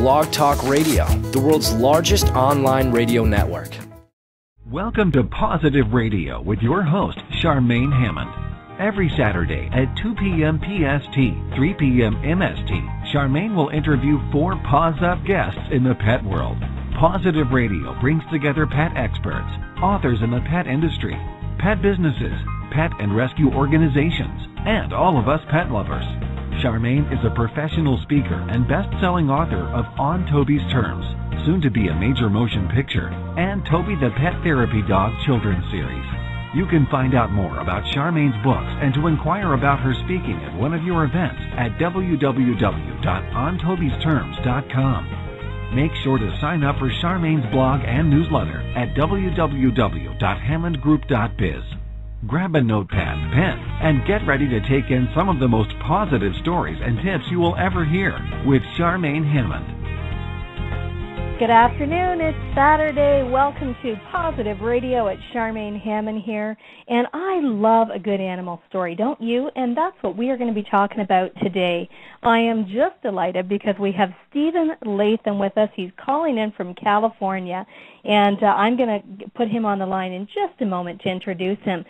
Blog Talk Radio, the world's largest online radio network. Welcome to PAWsitive Radio with your host, Charmaine Hammond. Every Saturday at 2 p.m. PST, 3 p.m. MST, Charmaine will interview 4 paws up guests in the pet world. PAWsitive Radio brings together pet experts, authors in the pet industry, pet businesses, pet and rescue organizations, and all of us pet lovers. Charmaine is a professional speaker and best-selling author of On Toby's Terms, soon to be a major motion picture, and Toby the Pet Therapy Dog children's series. You can find out more about Charmaine's books and to inquire about her speaking at one of your events at www.ontobysterms.com. Make sure to sign up for Charmaine's blog and newsletter at www.hammondgroup.biz. Grab a notepad, pen, and get ready to take in some of the most positive stories and tips you will ever hear with Charmaine Hammond. Good afternoon. It's Saturday. Welcome to PAWsitive Radio at Charmaine Hammond here. And I love a good animal story, don't you? And that's what we are going to be talking about today. I am just delighted because we have Steven Latham with us. He's calling in from California, and I'm going to put him on the line in just a moment to introduce him.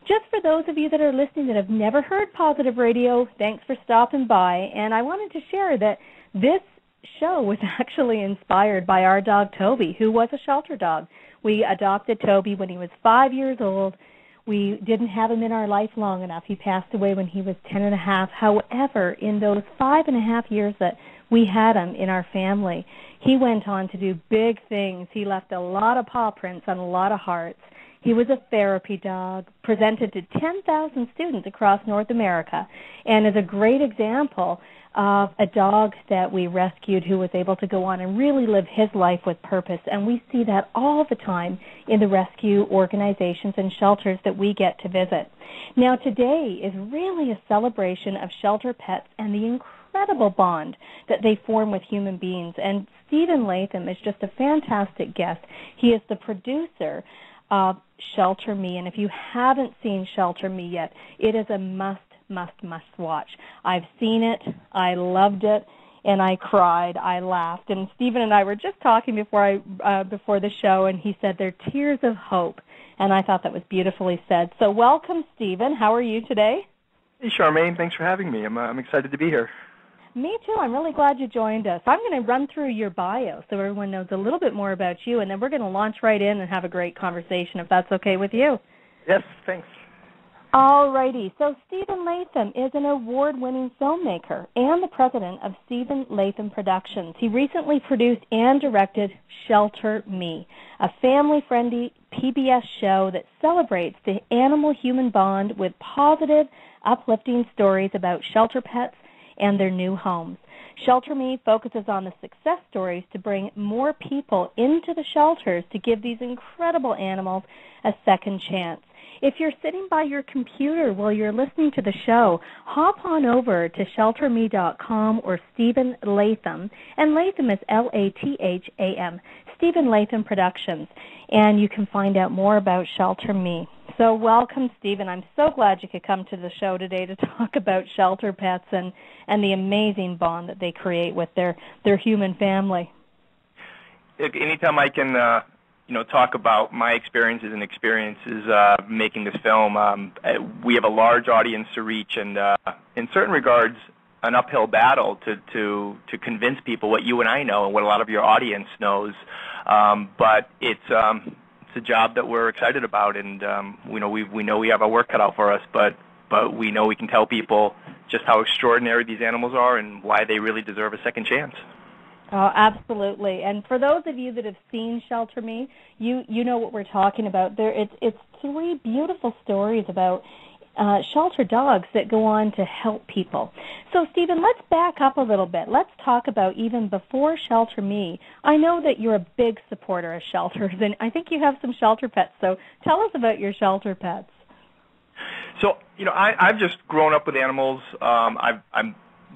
Just for those of you that are listening that have never heard PAWsitive Radio, thanks for stopping by. And I wanted to share that this show was actually inspired by our dog Toby, who was a shelter dog. We adopted Toby when he was 5 years old. We didn't have him in our life long enough. He passed away when he was 10 and a half. However, in those 5.5 years that we had him in our family, he went on to do big things. He left a lot of paw prints on a lot of hearts. He was a therapy dog, presented to 10,000 students across North America, and is a great example of a dog that we rescued who was able to go on and really live his life with purpose. And we see that all the time in the rescue organizations and shelters that we get to visit. Now, today is really a celebration of shelter pets and the incredible bond that they form with human beings. And Steven Latham is just a fantastic guest. He is the producer of Shelter Me, and if you haven't seen Shelter Me yet, it is a must watch. I've seen it, I loved it, and I cried, I laughed. And Steven and I were just talking before the show, and he said they're tears of hope, and I thought that was beautifully said. So welcome, Steven. How are you today? Hey, Charmaine. Thanks for having me. I'm excited to be here. Me too. I'm really glad you joined us. I'm going to run through your bio so everyone knows a little bit more about you, and then we're going to launch right in and have a great conversation, if that's okay with you. Yes, thanks. All righty. So Steven Latham is an award-winning filmmaker and the president of Steven Latham Productions. He recently produced and directed Shelter Me, a family-friendly PBS show that celebrates the animal-human bond with positive, uplifting stories about shelter pets and their new homes. Shelter Me focuses on the success stories to bring more people into the shelters to give these incredible animals a second chance. If you're sitting by your computer while you're listening to the show, hop on over to shelterme.com or Steven Latham, and Latham is Latham, Steven Latham Productions, and you can find out more about Shelter Me. So welcome, Steven. I'm so glad you could come to the show today to talk about shelter pets and the amazing bond that they create with their human family. Anytime I can talk about my experiences making this film. We have a large audience to reach, and in certain regards, an uphill battle to convince people what you and I know and what a lot of your audience knows. But it's a job that we're excited about, and we know we have our work cut out for us, but we know we can tell people just how extraordinary these animals are and why they really deserve a second chance. Oh, absolutely. And for those of you that have seen Shelter Me, you know what we're talking about. It's 3 beautiful stories about shelter dogs that go on to help people. So, Steven, let's back up a little bit. Let's talk about even before Shelter Me. I know that you're a big supporter of shelters, and I think you have some shelter pets. So tell us about your shelter pets. So, I've just grown up with animals. I've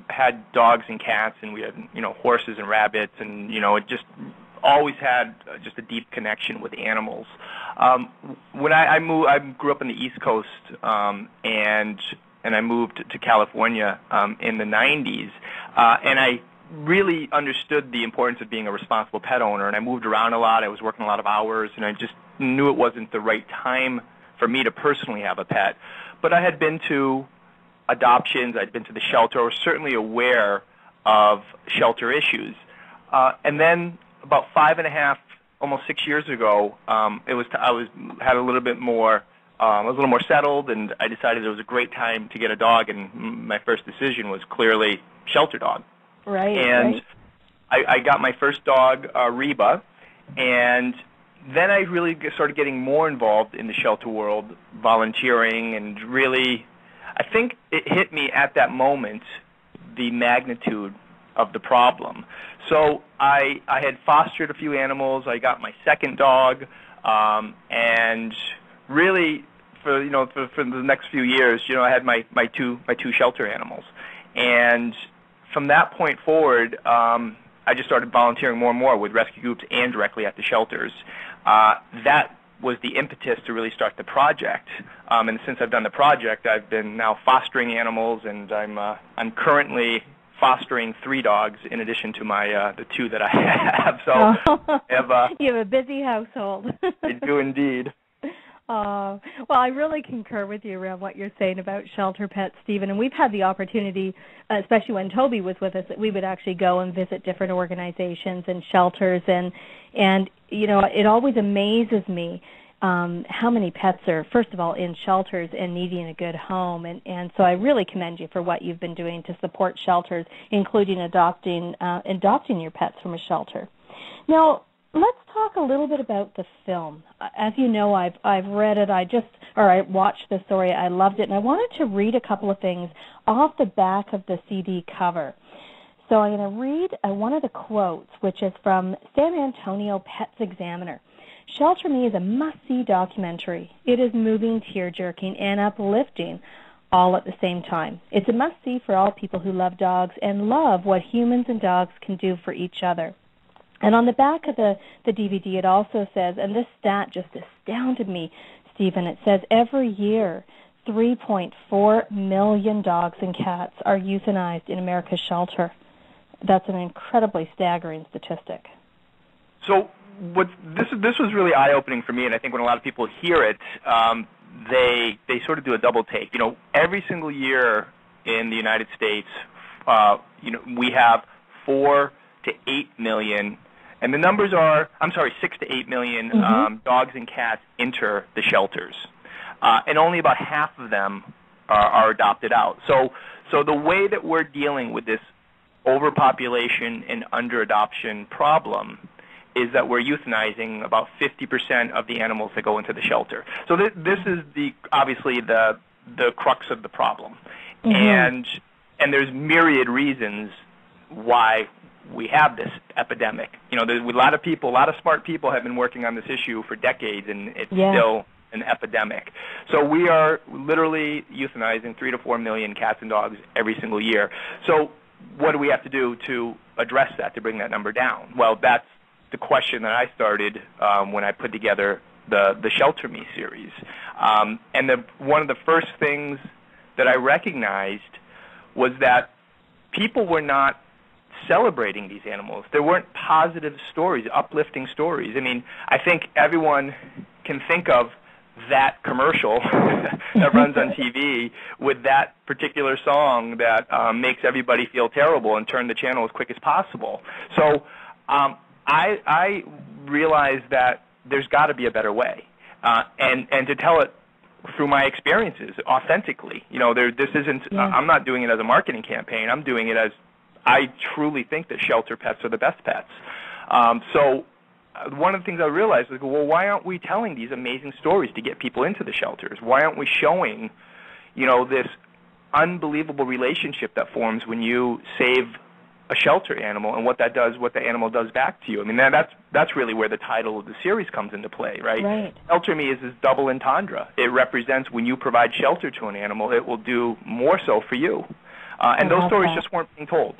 had dogs and cats, and we had, horses and rabbits, and, it just always had just a deep connection with animals. When I moved, I grew up on the East Coast, and I moved to California in the 90s, and I really understood the importance of being a responsible pet owner, and I moved around a lot. I was working a lot of hours, and I just knew it wasn't the right time for me to personally have a pet. But I had been to adoptions, I'd been to the shelter, I was certainly aware of shelter issues. And then about 5.5, almost 6 years ago, I was a little more settled, and I decided it was a great time to get a dog, and my first decision was clearly shelter dog. Right. And right. I got my first dog, Reba, and then I really started getting more involved in the shelter world, volunteering, and really, I think it hit me at that moment the magnitude of the problem. So I had fostered a few animals. I got my second dog, and really for the next few years, I had my two shelter animals, and from that point forward, I just started volunteering more and more with rescue groups and directly at the shelters. That was the impetus to really start the project. And since I've done the project, I've been now fostering animals, and I'm currently fostering 3 dogs in addition to the 2 that I have. So you have a busy household. I do indeed. Well, I really concur with you around what you're saying about shelter pets, Stephen. And we've had the opportunity, especially when Toby was with us, that we would actually go and visit different organizations and shelters. And it always amazes me how many pets are, first of all, in shelters and needing a good home. And so I really commend you for what you've been doing to support shelters, including adopting your pets from a shelter. Now, let's talk a little bit about the film. As you know, I've read it. I watched the story. I loved it, and I wanted to read a couple of things off the back of the CD cover. So I'm going to read one of the quotes, which is from San Antonio Pets Examiner. Shelter Me is a must-see documentary. It is moving, tear-jerking, and uplifting all at the same time. It's a must-see for all people who love dogs and love what humans and dogs can do for each other. And on the back of the DVD, it also says, and this stat just astounded me, Stephen, it says every year 3.4 million dogs and cats are euthanized in America's shelter. That's an incredibly staggering statistic. So this was really eye-opening for me, and I think when a lot of people hear it, they sort of do a double take. Every single year in the United States, we have 4 to 8 million. And the numbers are, 6 to 8 million dogs and cats enter the shelters. And only about half of them are adopted out. So the way that we're dealing with this overpopulation and under-adoption problem is that we're euthanizing about 50% of the animals that go into the shelter. So this is obviously the crux of the problem. And there's myriad reasons why we have this epidemic. There's a lot of smart people have been working on this issue for decades, and it's still an epidemic. So we are literally euthanizing 3 to 4 million cats and dogs every single year. So what do we have to do to address that, to bring that number down? Well, that's the question that I started when I put together the Shelter Me series. And one of the first things that I recognized was that people were not celebrating these animals. There weren't positive stories, uplifting stories. I mean, I think everyone can think of that commercial that runs on TV with that particular song that makes everybody feel terrible and turn the channel as quick as possible. So I realized that there's got to be a better way, and to tell it through my experiences authentically. This isn't. I'm not doing it as a marketing campaign. I'm doing it as I truly think that shelter pets are the best pets. So one of the things I realized was, well, why aren't we telling these amazing stories to get people into the shelters? Why aren't we showing, this unbelievable relationship that forms when you save a shelter animal and what that does, what the animal does back to you? I mean, that's really where the title of the series comes into play, right? Right. Shelter Me is this double entendre. It represents when you provide shelter to an animal, it will do more so for you. And those stories just weren't being told.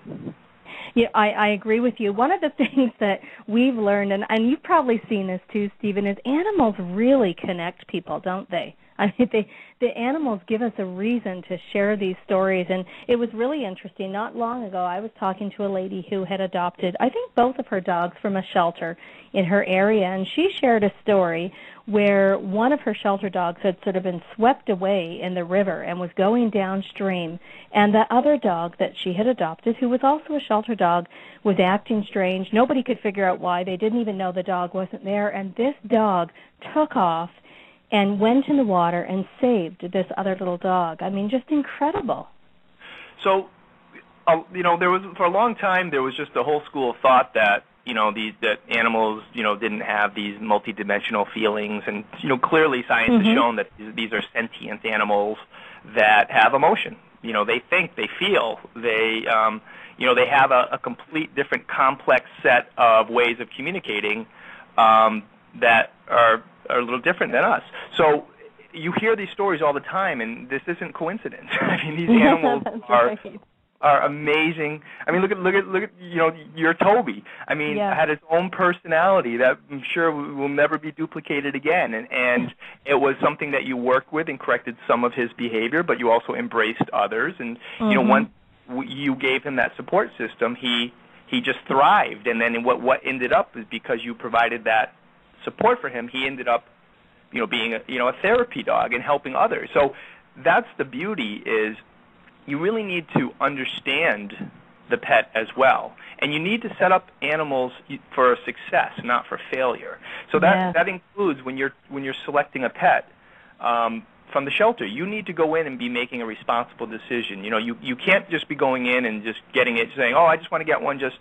Yeah, I agree with you. One of the things that we've learned, and you've probably seen this too, Stephen, is animals really connect people, don't they? I mean, the animals give us a reason to share these stories, and it was really interesting. Not long ago, I was talking to a lady who had adopted, I think, both of her dogs from a shelter in her area, and she shared a story where one of her shelter dogs had sort of been swept away in the river and was going downstream, and the other dog that she had adopted, who was also a shelter dog, was acting strange. Nobody could figure out why. They didn't even know the dog wasn't there, and this dog took off and went in the water and saved this other little dog. I mean, just incredible. So, there was, for a long time, there was just a whole school of thought that, that animals, didn't have these multidimensional feelings, and, clearly science has shown that these are sentient animals that have emotion. They think, they feel, they have a complete different complex set of ways of communicating that are a little different than us. So you hear these stories all the time, and this isn't coincidence. I mean, these animals are amazing. I mean, look at your Toby. I mean, had its own personality that I'm sure will never be duplicated again. And it was something that you worked with and corrected some of his behavior, but you also embraced others. And once you gave him that support system, he just thrived. And then what ended up is because you provided that support for him, he ended up, being a therapy dog and helping others. So that's the beauty, is you really need to understand the pet as well, and you need to set up animals for success, not for failure. So that includes when you're selecting a pet from the shelter. You need to go in and be making a responsible decision. You can't just be going in and just getting it, saying, "Oh, I just want to get one just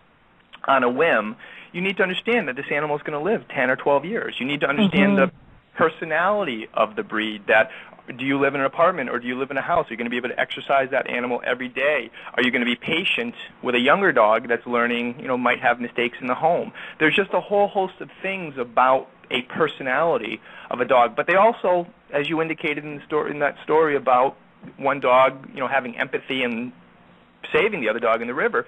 on a whim." You need to understand that this animal is going to live 10 or 12 years. You need to understand the personality of the breed. That, do you live in an apartment or do you live in a house? Are you going to be able to exercise that animal every day? Are you going to be patient with a younger dog that's learning, might have mistakes in the home? There's just a whole host of things about a personality of a dog. But they also, as you indicated in that story about one dog, having empathy and saving the other dog in the river,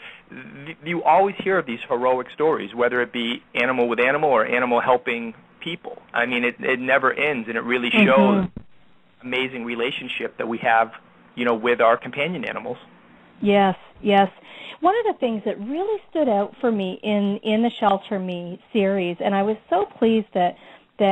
you always hear of these heroic stories, whether it be animal with animal or animal helping people. I mean, it never ends, and it really shows amazing relationship that we have, with our companion animals. Yes. One of the things that really stood out for me in the Shelter Me series, and I was so pleased that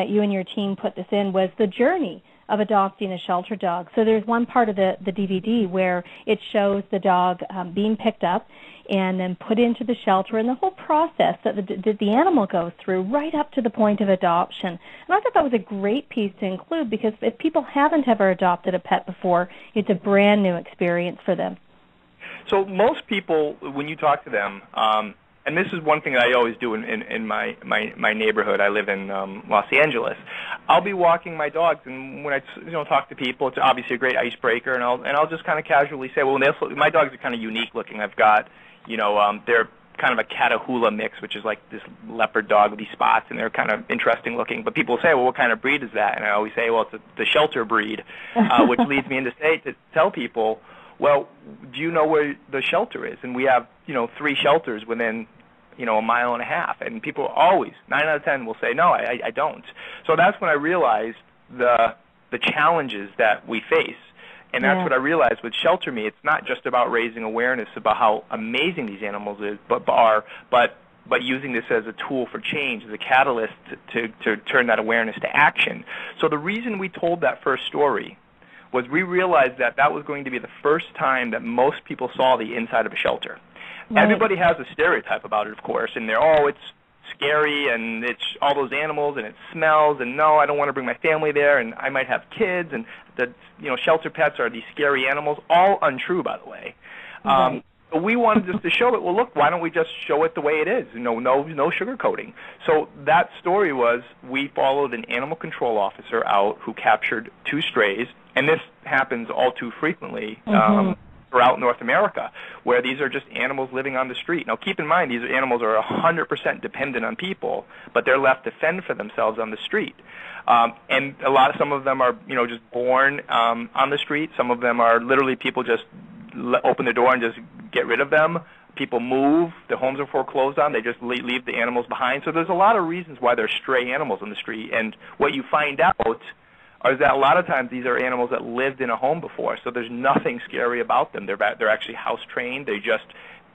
you and your team put this in, was the journey of adopting a shelter dog. So there's one part of the DVD where it shows the dog being picked up and then put into the shelter, and the whole process that the animal goes through right up to the point of adoption. And I thought that was a great piece to include, because if people haven't ever adopted a pet before, it's a brand new experience for them. So most people, when you talk to them, and this is one thing that I always do in my neighborhood. I live in Los Angeles. I'll be walking my dogs, and when I talk to people, it's obviously a great icebreaker, and I'll just kind of casually say, well, my dogs are kind of unique looking. I've got, they're kind of a Catahoula mix, which is like this leopard dog with these spots, and they're kind of interesting looking. But people say, well, what kind of breed is that? And I always say, well, it's the shelter breed, which leads me to tell people, well, do you know where the shelter is? And we have, 3 shelters within, a mile and a half. And people always, 9 out of 10, will say, no, I don't. So that's when I realized the challenges that we face. And that's what I realized with Shelter Me. It's not just about raising awareness about how amazing these animals are, but using this as a tool for change, as a catalyst to turn that awareness to action. So the reason we told that first story was we realized that was going to be the first time that most people saw the inside of a shelter. Right. Everybody has a stereotype about it, of course, and it's scary, and it's all those animals, and it smells, and no, I don't want to bring my family there, and I might have kids, and shelter pets are these scary animals. All untrue, by the way. Right. But we wanted just to show it. Well, look, why don't we just show it the way it is? No sugarcoating. So that story was, we followed an animal control officer out who captured 2 strays, and this happens all too frequently throughout North America, where these are just animals living on the street. Now, keep in mind, these animals are 100% dependent on people, but they're left to fend for themselves on the street. And some of them are, just born on the street. Some of them are literally people just open the door and just get rid of them. People move. The homes are foreclosed on. They just leave the animals behind. So there's a lot of reasons why there's stray animals on the street. And what you find out is that a lot of times these are animals that lived in a home before, so there's nothing scary about them. They're actually house trained. They just,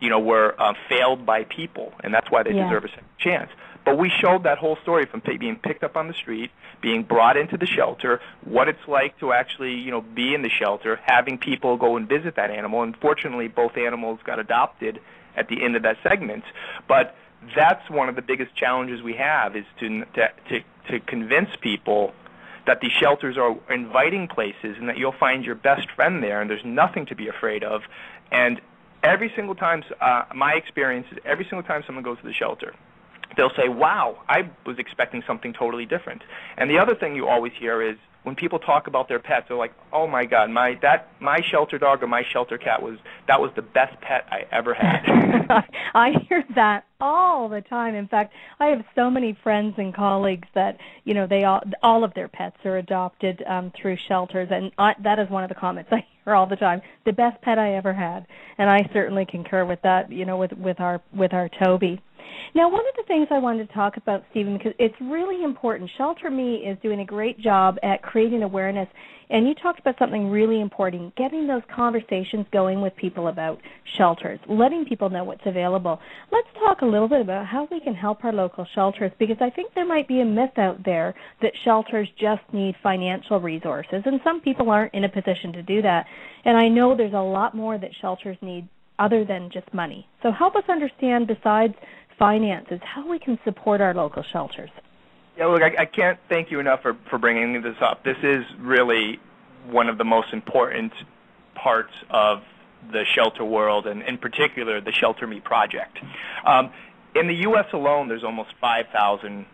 were failed by people, and that's why they deserve a second chance. But we showed that whole story from being picked up on the street, being brought into the shelter, what it's like to actually, be in the shelter, having people go and visit that animal. Unfortunately, both animals got adopted at the end of that segment. But that's one of the biggest challenges we have, is to convince people that these shelters are inviting places and that you'll find your best friend there and there's nothing to be afraid of. And every single time, my experience is every single time someone goes to the shelter, they'll say, wow, I was expecting something totally different. And the other thing you always hear is when people talk about their pets, they're like, oh, my God, my shelter dog or my shelter cat was the best pet I ever had. I hear that all the time. In fact, I have so many friends and colleagues that, they all of their pets are adopted through shelters, and that is one of the comments I hear all the time, the best pet I ever had. And I certainly concur with that, with our Toby. Now, one of the things I wanted to talk about, Steven, because it's really important, Shelter Me is doing a great job at creating awareness, and you talked about something really important, getting those conversations going with people about shelters, letting people know what's available. Let's talk a little bit about how we can help our local shelters, because I think there might be a myth out there that shelters just need financial resources, and some people aren't in a position to do that. And I know there's a lot more that shelters need other than just money. So help us understand, besides finances, how we can support our local shelters. Yeah, look, I can't thank you enough for bringing this up. This is really one of the most important parts of the shelter world, and in particular the Shelter Me project. In the U.S. alone, there's almost 5,000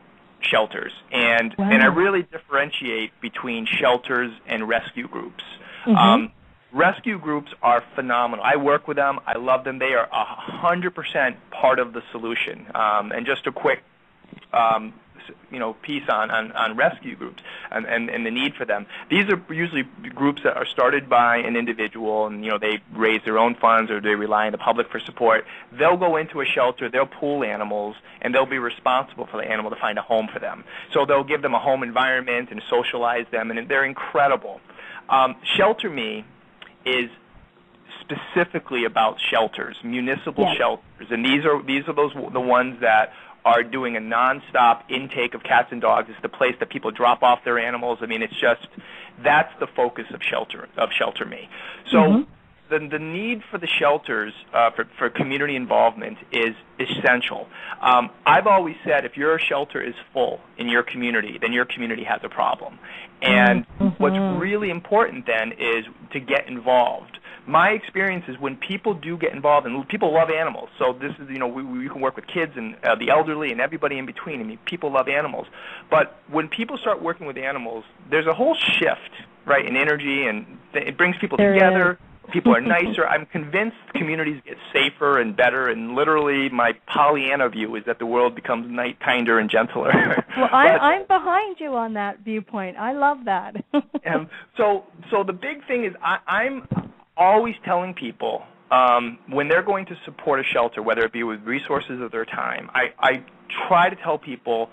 shelters, and I really differentiate between shelters and rescue groups. Rescue groups are phenomenal. I work with them. I love them. They are 100% part of the solution. And just a quick, piece on rescue groups and the need for them. These are usually groups that are started by an individual, and they raise their own funds or they rely on the public for support. They'll go into a shelter. They'll pool animals, and they'll be responsible for the animal to find a home for them. So they'll give them a home environment and socialize them, and they're incredible. Shelter Me is specifically about shelters, municipal shelters, and these are the ones that are doing a nonstop intake of cats and dogs. It's the place that people drop off their animals. I mean, it's just, that's the focus of Shelter Me. So the need for the shelters for community involvement is essential. I've always said if your shelter is full in your community, then your community has a problem. And what's really important then is to get involved. My experience is when people do get involved, and people love animals, so this is, we can work with kids and the elderly and everybody in between. I mean, people love animals. But when people start working with animals, there's a whole shift, right, in energy, and it brings people together. People are nicer. I'm convinced communities get safer and better, and literally my Pollyanna view is that the world becomes kinder and gentler. Well, I'm behind you on that viewpoint. I love that. So the big thing is I'm always telling people when they're going to support a shelter, whether it be with resources or their time, I try to tell people,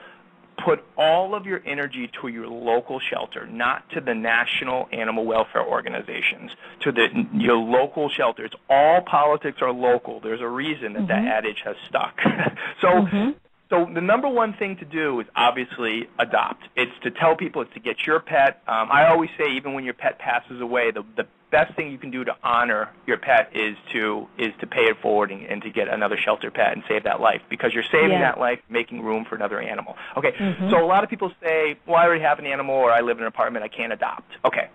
put all of your energy to your local shelter, not to the national animal welfare organizations, to your local shelters. All politics are local. There's a reason that adage has stuck. So the number one thing to do is obviously adopt. It's to tell people, it's to get your pet. I always say, even when your pet passes away, the best thing you can do to honor your pet is to pay it forward and to get another shelter pet and save that life, because you're saving that life, making room for another animal. Okay, so a lot of people say, well, I already have an animal, or I live in an apartment, I can't adopt. Okay,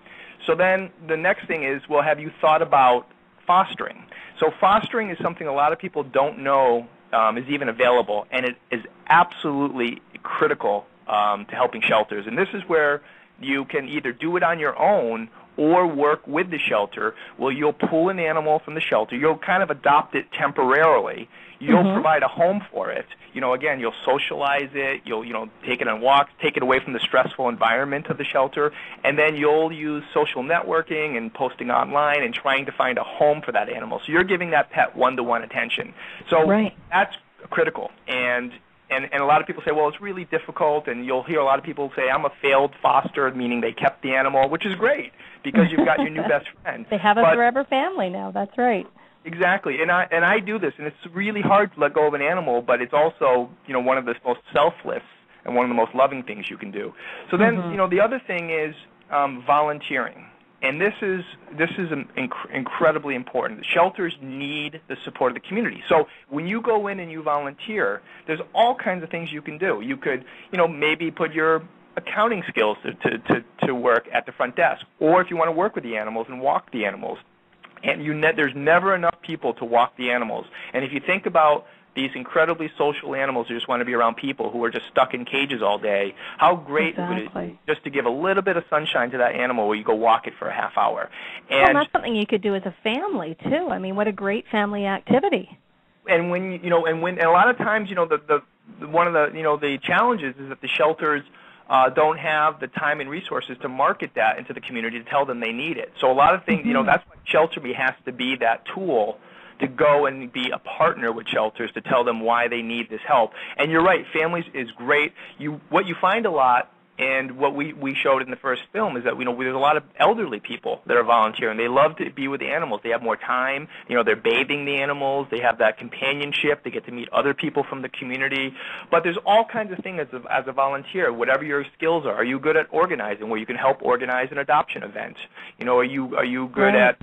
so then the next thing is, well, have you thought about fostering? So fostering is something a lot of people don't know is even available, and it is absolutely critical to helping shelters. And this is where you can either do it on your own or work with the shelter. Well, you'll pull an animal from the shelter. You'll kind of adopt it temporarily. You'll provide a home for it. Again, you'll socialize it. You'll, take it on walks, take it away from the stressful environment of the shelter, and then you'll use social networking and posting online and trying to find a home for that animal. So you're giving that pet one-to-one attention. So that's critical. And and a lot of people say, well, it's really difficult, and you'll hear a lot of people say, I'm a failed foster, meaning they kept the animal, which is great because you've got your new best friend. They have a forever family now. That's right. Exactly, and I do this, and it's really hard to let go of an animal, but it's also, one of the most selfless and one of the most loving things you can do. So then, the other thing is volunteering, and this is incredibly important. The shelters need the support of the community. So when you go in and you volunteer, there's all kinds of things you can do. You could, maybe put your accounting skills to work at the front desk, or if you want to work with the animals and walk the animals. And there's never enough people to walk the animals. And if you think about these incredibly social animals who just want to be around people who are just stuck in cages all day, how great would it be just to give a little bit of sunshine to that animal where you go walk it for a half hour. And that's something you could do as a family, too. I mean, what a great family activity. And when, and a lot of times, one of the challenges is that the shelters don't have the time and resources to market that into the community to tell them they need it. So a lot of things, that's why Shelter Me has to be that tool to go and be a partner with shelters to tell them why they need this help. And you're right, families is great. What you find a lot, and what we showed in the first film, is that there's a lot of elderly people that are volunteering. They love to be with the animals. They have more time. They're bathing the animals. They have that companionship. They get to meet other people from the community. But there's all kinds of things as a volunteer, whatever your skills are. Are you good at organizing, where you can help organize an adoption event? Are you good at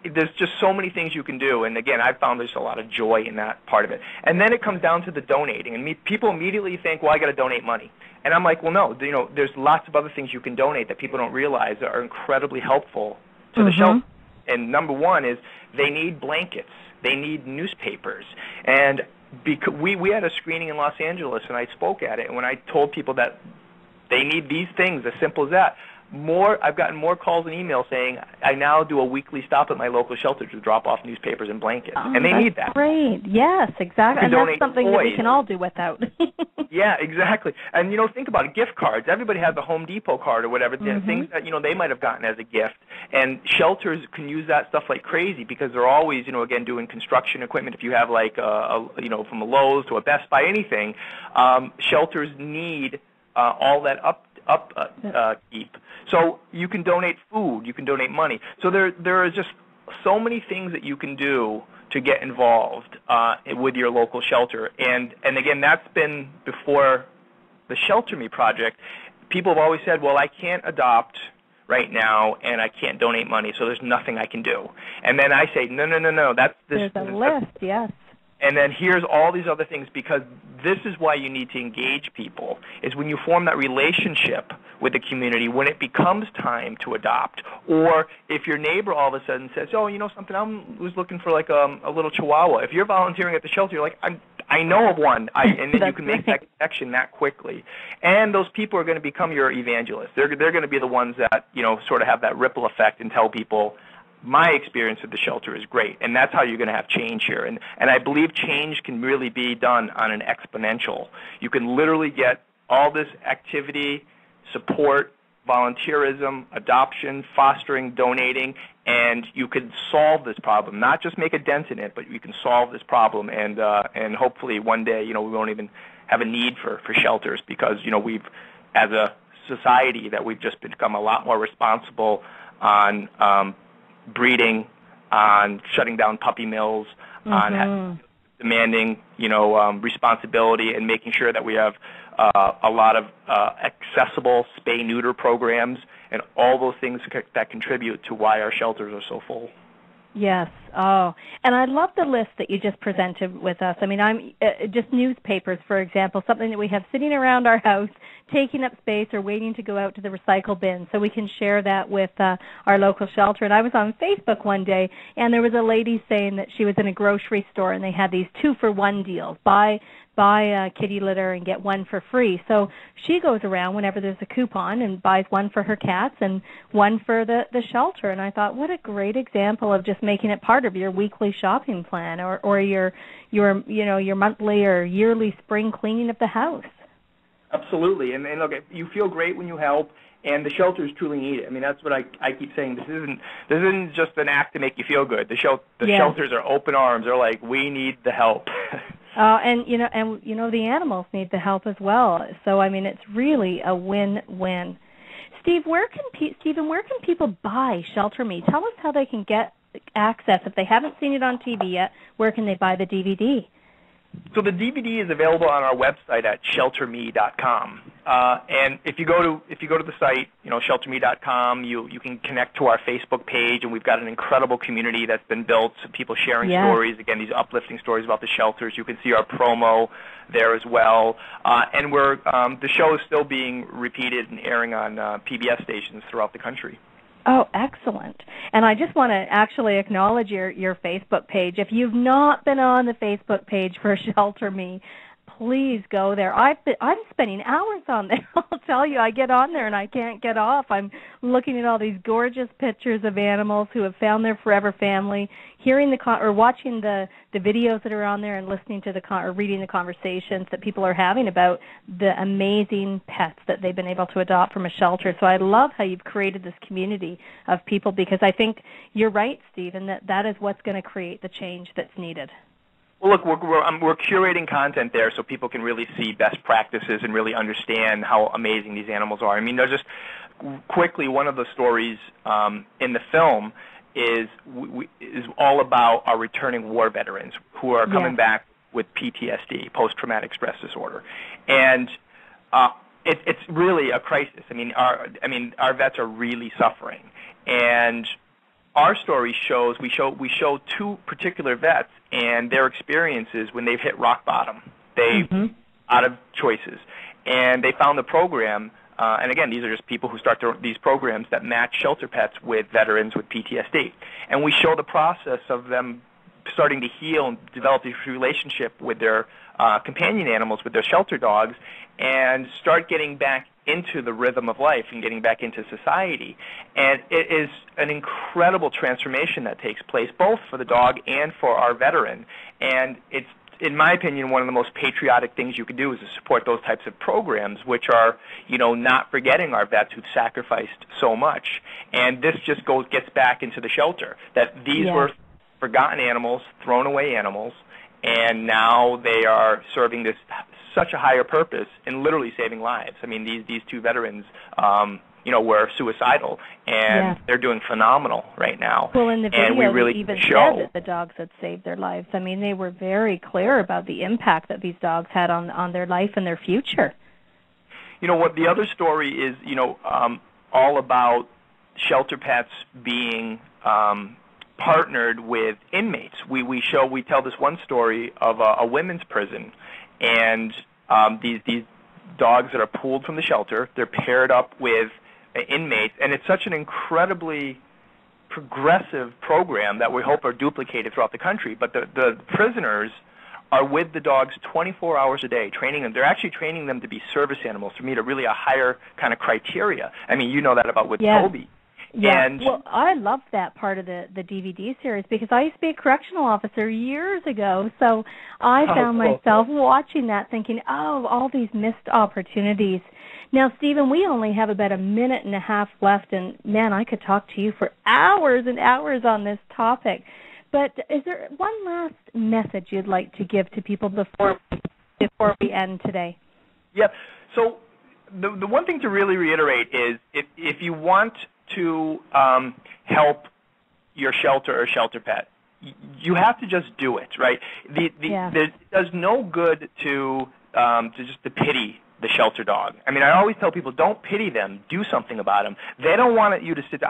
there's just so many things you can do, and again, I've found there's a lot of joy in that part of it. And then it comes down to the donating, and people immediately think, well, I got to donate money. And I'm like, well, no, there's lots of other things you can donate that people don't realize that are incredibly helpful to the shelter. And number one is they need blankets, they need newspapers, and because we had a screening in Los Angeles, and I spoke at it, and when I told people that they need these things, as simple as that, I've gotten more calls and emails saying I now do a weekly stop at my local shelter to drop off newspapers and blankets, and they need that. Great, yes, exactly, and that's something that we can all do without. Yeah, exactly. And think about it, gift cards. Everybody has a Home Depot card or whatever, things that they might have gotten as a gift, and shelters can use that stuff like crazy because they're always again doing construction equipment. If you have like from a Lowe's to a Best Buy, anything, shelters need all that upkeep. So you can donate food, you can donate money. So there are just so many things that you can do to get involved with your local shelter. And again, that's been before the Shelter Me project. People have always said, well, I can't adopt right now, and I can't donate money, so there's nothing I can do. And then I say, no, there's a list, yes. And then here's all these other things, because this is why you need to engage people, is when you form that relationship with the community, when it becomes time to adopt, or if your neighbor all of a sudden says, oh, something, I was looking for like a little chihuahua. If you're volunteering at the shelter, you're like, I know of one, and then you can make that connection that quickly. And those people are going to become your evangelists. They're going to be the ones that, sort of have that ripple effect and tell people, my experience at the shelter is great, and that's how you're going to have change here. And I believe change can really be done on an exponential. You can literally get all this activity, support, volunteerism, adoption, fostering, donating, and you can solve this problem. Not just make a dent in it, but you can solve this problem, and hopefully one day, we won't even have a need for shelters because, we've, as a society, that we've just become a lot more responsible on breeding, on shutting down puppy mills, on demanding, responsibility, and making sure that we have a lot of accessible spay-neuter programs and all those things that contribute to why our shelters are so full. Yes. Oh, and I love the list that you just presented with us. I mean, I'm just newspapers, for example, something that we have sitting around our house, taking up space or waiting to go out to the recycle bin, so we can share that with our local shelter. And I was on Facebook one day, and there was a lady saying that she was in a grocery store, and they had these 2-for-1 deals. Buy kitty litter and get one for free. So she goes around whenever there's a coupon and buys one for her cats and one for the shelter. And I thought, what a great example of just making it part of your weekly shopping plan or your monthly or yearly spring cleaning of the house. Absolutely. And look, you feel great when you help, and the shelters truly need it. I mean, that's what I keep saying. This isn't just an act to make you feel good. The shelters are open arms. They're like, we need the help. And the animals need the help as well. So I mean, it's really a win-win. Stephen, where can people buy Shelter Me? Tell us how they can get access if they haven't seen it on TV yet. Where can they buy the DVD? So the DVD is available on our website at shelterme.com. And if you go to the site, shelterme.com, you can connect to our Facebook page, and we've got an incredible community that's been built. Some people sharing stories, again, these uplifting stories about the shelters. You can see our promo there as well. And the show is still being repeated and airing on PBS stations throughout the country. Oh, excellent. And I just want to actually acknowledge your Facebook page. If you've not been on the Facebook page for Shelter Me, please go there. I'm spending hours on there. I'll tell you, I get on there and I can't get off. I'm looking at all these gorgeous pictures of animals who have found their forever family, hearing or watching the videos that are on there, and listening to or reading the conversations that people are having about the amazing pets that they've been able to adopt from a shelter. So I love how you've created this community of people, because I think you're right, Steven, that is what's going to create the change that's needed. Well, look, we're curating content there so people can really see best practices and really understand how amazing these animals are. I mean, just quickly, one of the stories in the film is all about our returning war veterans who are coming back with PTSD, post-traumatic stress disorder, and it's really a crisis. I mean, our vets are really suffering, and our story we show two particular vets and their experiences when they've hit rock bottom. Out of choices, and they found the program. And again, these are just people who start these programs that match shelter pets with veterans with PTSD. And we show the process of them starting to heal and develop this relationship with their companion animals, with their shelter dogs, and start getting back into the rhythm of life and getting back into society. And it is an incredible transformation that takes place, both for the dog and for our veteran. And it's, in my opinion, one of the most patriotic things you can do is to support those types of programs, which are, not forgetting our vets who've sacrificed so much. And this just gets back into the shelter, that these were forgotten animals, thrown away animals, and now they are serving such a higher purpose in literally saving lives. I mean, these two veterans, were suicidal, and they're doing phenomenal right now. Well, in the video, and we really even show said that the dogs had saved their lives. I mean, they were very clear about the impact that these dogs had on their life and their future. What the other story is, all about shelter pets being partnered with inmates. We tell this one story of a women's prison, and these dogs that are pulled from the shelter, they're paired up with inmates, and it's such an incredibly progressive program that we hope are duplicated throughout the country. But the prisoners are with the dogs 24 hours a day, training them. They're actually training them to be service animals to meet a higher kind of criteria. I mean, you know that about with Toby. Yeah, and well, I love that part of the DVD series, because I used to be a correctional officer years ago, so I found myself watching that thinking, all these missed opportunities. Now, Steven, we only have about a minute and a half left, and, man, I could talk to you for hours and hours on this topic. But is there one last message you'd like to give to people before we end today? Yep. So the one thing to really reiterate is if you want to help your shelter or shelter pet, you have to just do it, right? It does no good to pity the shelter dog. I mean, I always tell people, don't pity them, do something about them. They don't want you to sit there.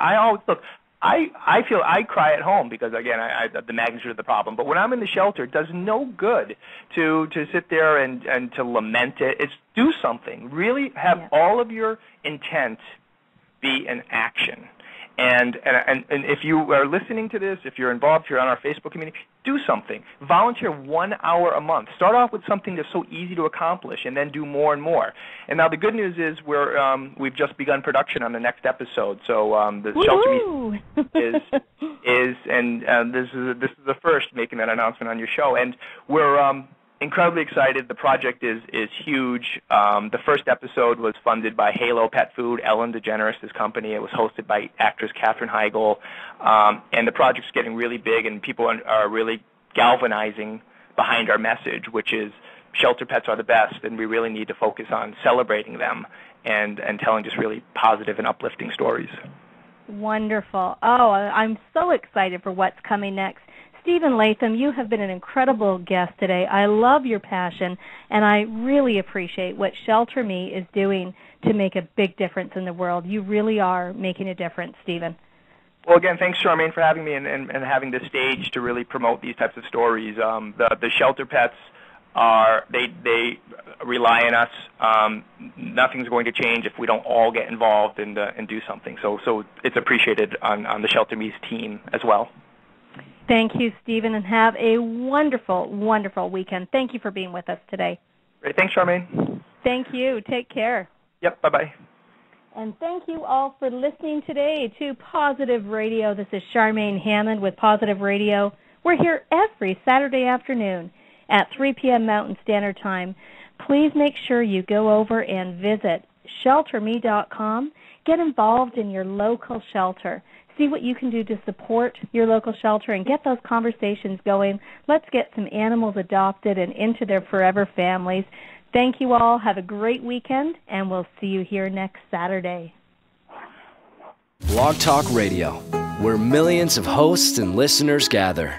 I feel I cry at home because, again, the magnitude of the problem. But when I'm in the shelter, it does no good to sit there and to lament it. It's do something. Really have all of your intent be an action. And if you are listening to this, if you're involved, if you're on our Facebook community, do something. Volunteer 1 hour a month. Start off with something that's so easy to accomplish, and then do more and more. And now the good news is we've just begun production on the next episode. So the Shelter Me this is the first making that announcement on your show, and we're incredibly excited. The project is huge. The first episode was funded by Halo Pet Food, Ellen DeGeneres' company. It was hosted by actress Katherine Heigl. And the project's getting really big, and people are really galvanizing behind our message, which is shelter pets are the best, and we really need to focus on celebrating them and telling just really positive and uplifting stories. Wonderful. Oh, I'm so excited for what's coming next. Steven Latham, you have been an incredible guest today. I love your passion, and I really appreciate what Shelter Me is doing to make a big difference in the world. You really are making a difference, Steven. Well, again, thanks, Charmaine, for having me and having this stage to really promote these types of stories. The shelter pets they rely on us. Nothing's going to change if we don't all get involved and do something. So it's appreciated on the Shelter Me's team as well. Thank you, Steven, and have a wonderful, wonderful weekend. Thank you for being with us today. Great. Thanks, Charmaine. Thank you. Take care. Yep. Bye-bye. And thank you all for listening today to PAWsitive Radio. This is Charmaine Hammond with PAWsitive Radio. We're here every Saturday afternoon at 3 p.m. Mountain Standard Time. Please make sure you go over and visit shelterme.com. Get involved in your local shelter. See what you can do to support your local shelter and get those conversations going. Let's get some animals adopted and into their forever families. Thank you all. Have a great weekend, and we'll see you here next Saturday. Blog Talk Radio, where millions of hosts and listeners gather.